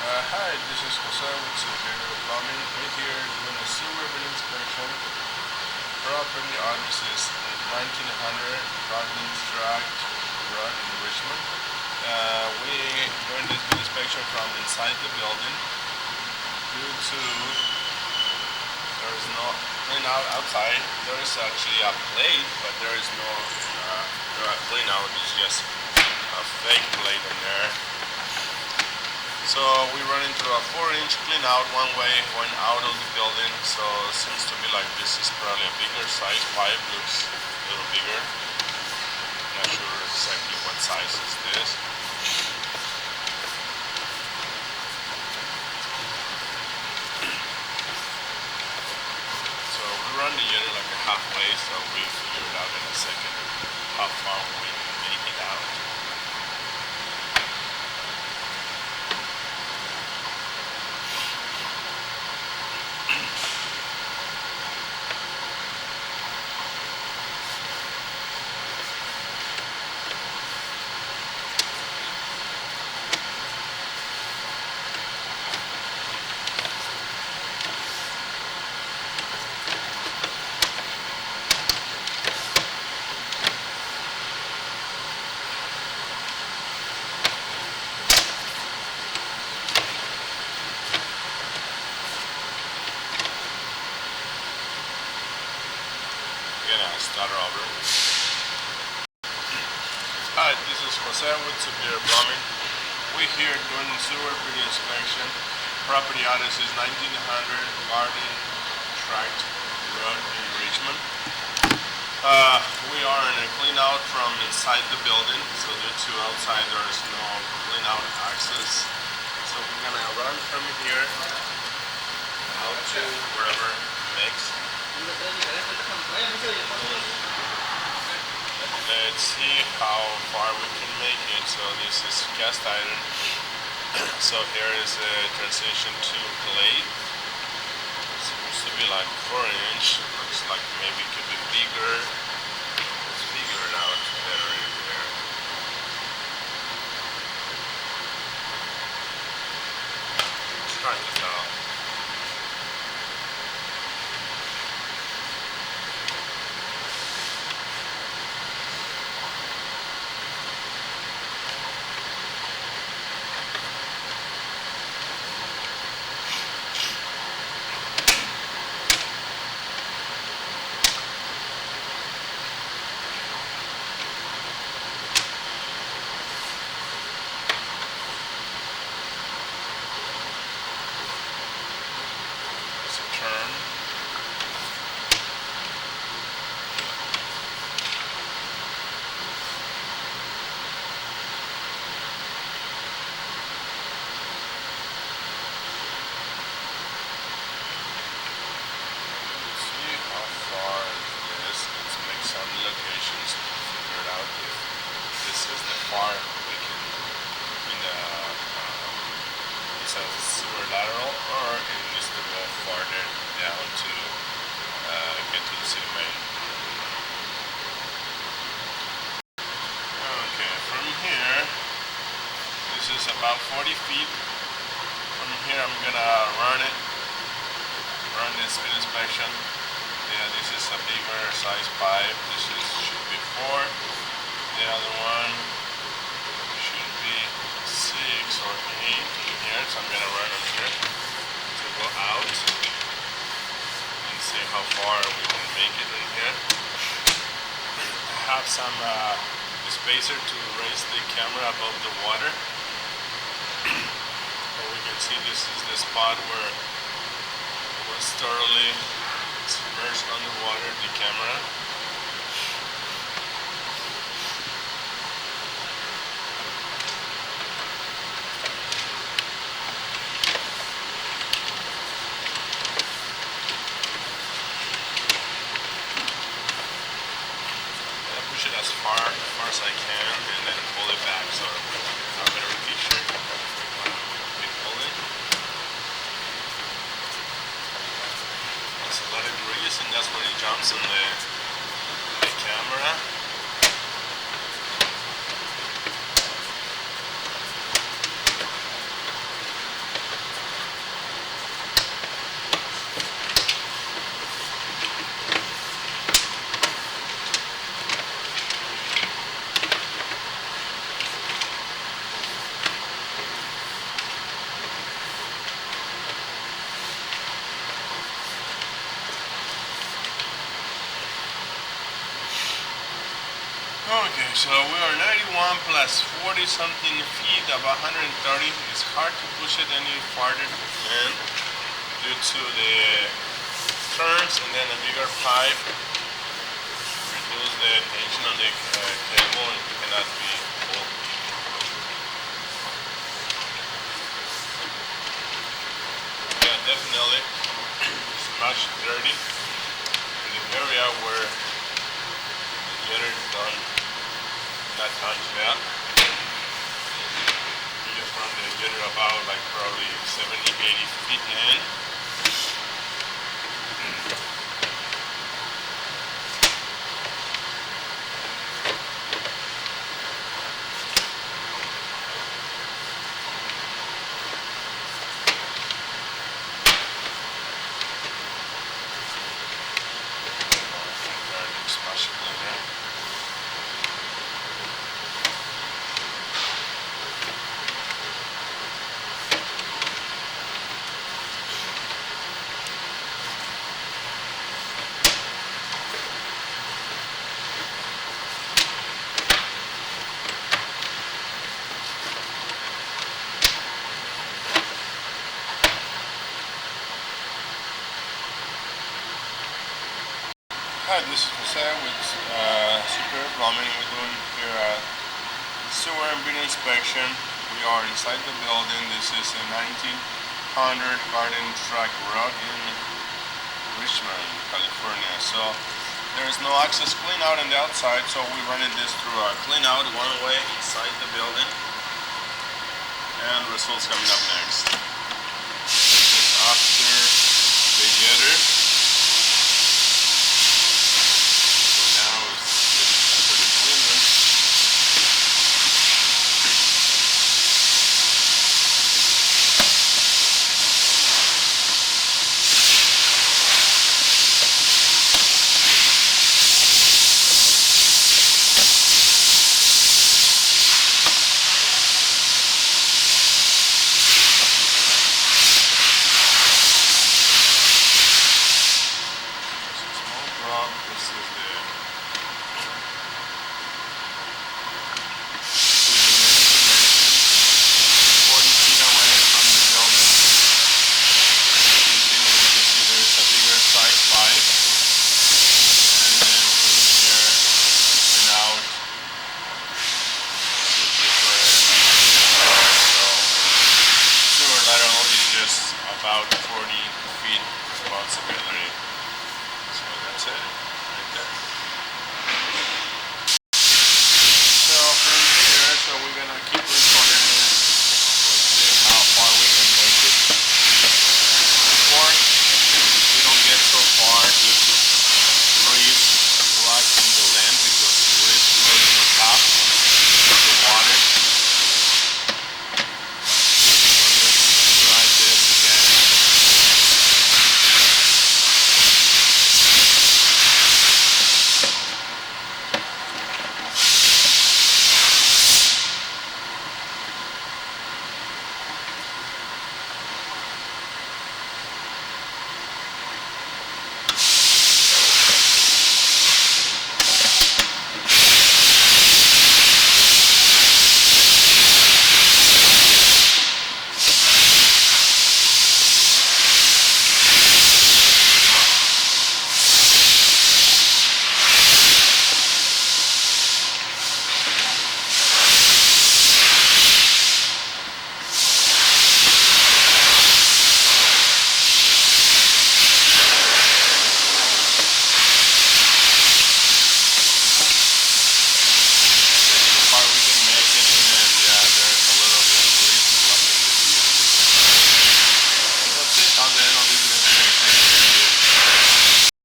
Hi, this is Jose with Superior Plumbing. We're here doing a sewer bin inspection. Property address is 1900 Rodney Tract Road in Richmond. We doing this bin inspection from inside the building. Due to there is no clean out outside, there is actually a plate, but there is no clean out. It's just a fake plate in there. So we run into a 4-inch clean out one way going out of the building. So it seems to be like this is probably a bigger size pipe, looks a little bigger. Not sure exactly what size is this. So we run the unit like a halfway, so we figure it out in a second how far we can make it out. Start over. Hi, this is Jose with Superior Plumbing. We're here doing the sewer bin inspection. Property address is 1900 Garden Tract Road in Richmond. We are in a clean out from inside the building, so due to outside there is no clean out access. So we're gonna run from here out to wherever next. Let's see how far we can make it. So this is cast iron. So here is a transition to plate. It's supposed to be like 4-inch. Looks like maybe it could be bigger. Let's figure it out better in here. It's hard to tell. Some locations to figure it out if this is the far we can in the it's a sewer lateral, or it needs to go farther down to get to the city main. Okay, from here, this is about 40 feet. From here I'm gonna run this speed inspection. Yeah, this is a bigger size pipe. This should be 4. The other one should be 6 or 8 in here. So I'm gonna run them here to go out and see how far we can make it in here. I have some spacer to raise the camera above the water. So we can see this is the spot where it was thoroughly submerged underwater, the camera. I push it as far as I can and then pull it back so I have a better picture. Keep pulling. It's a lot of grease, and that's when it jumps on the camera. So we are 91 plus 40 something feet, about 130. It's hard to push it any farther in due to the turns and then a bigger pipe reduce the tension on the cable and cannot be pulled. Yeah, definitely it's much dirty in the area where the jetter is done. Not touch that. You just run the jetter about like probably 70, 80 feet in. Smash it in there. Hi, this is Jose with Superior Plumbing. We're doing here a sewer and bin inspection. We are inside the building. This is a 1900 Garden Track Road in Richmond, California. So there is no access clean out on the outside, so we're running this through a clean out one way inside the building. And results coming up next. This is after the jetter. This is the 40 feet away from the building. Continue, we can see there's a bigger size pipe, and then from here and out to different. So sewer lateral is just about 40 feet responsibility. So that's it right there.